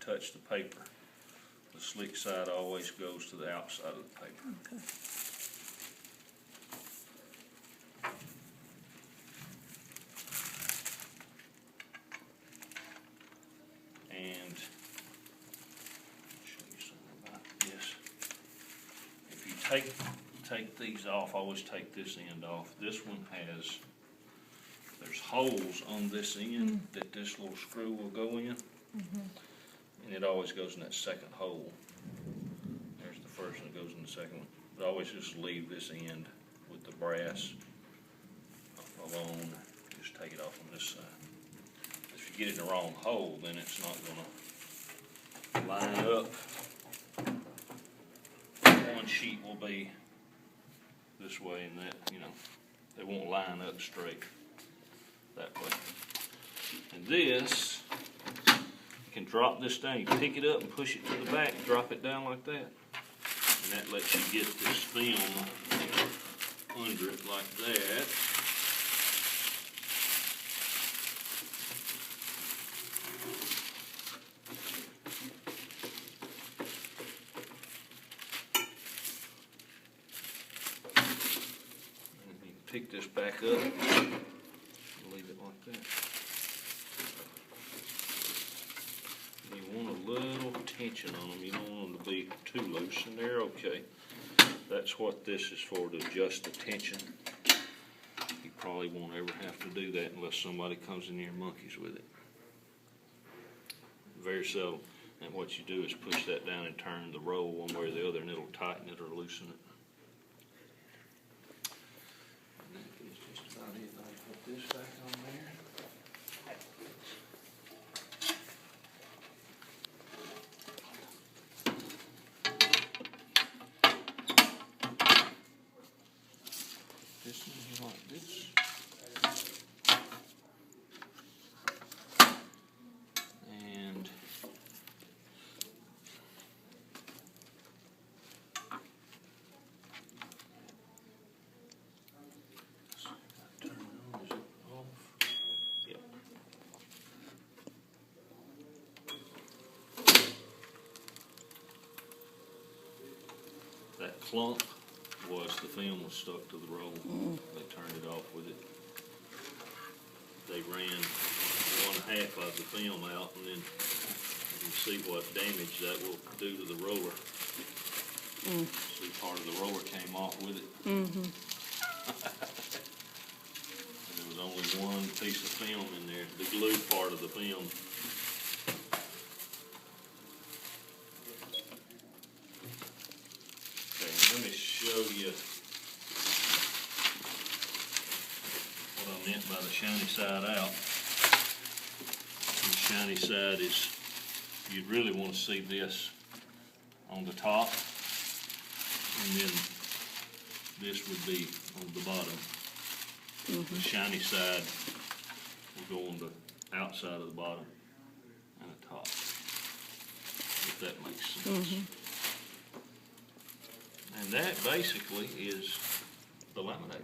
touch the paper. The slick side always goes to the outside of the paper. Okay. And show you something about this. If you take these off, always take this end off. This one there's holes on this end that this little screw will go in. And it always goes in that second hole. There's the first one that goes in the second one. But always just leave this end with the brass alone. Just take it off on this side. If you get it in the wrong hole, then it's not gonna line up. One sheet will be this way and that, you know, they won't line up straight that way. And this, you can drop this down, you pick it up and push it to the back, drop it down like that. And that lets you get this film under it like that. Pick this back up and leave it like that. You want a little tension on them. You don't want them to be too loose, and they're okay. That's what this is for, to adjust the tension. You probably won't ever have to do that unless somebody comes in here and monkeys with it. Very seldom. And what you do is push that down and turn the roll one way or the other, and it'll tighten it or loosen it. Put this back on there. This is like this. And that clunk was the film was stuck to the roll. They turned it off with it. They ran 1/2 of the film out, and then you can see what damage that will do to the roller. See, part of the roller came off with it. And there was only one piece of film in there, the glue part of the film. Let me show you what I meant by the shiny side out. The shiny side is, you'd really want to see this on the top, and then this would be on the bottom. The shiny side will go on the outside of the bottom and the top, if that makes sense. And that basically is the laminator.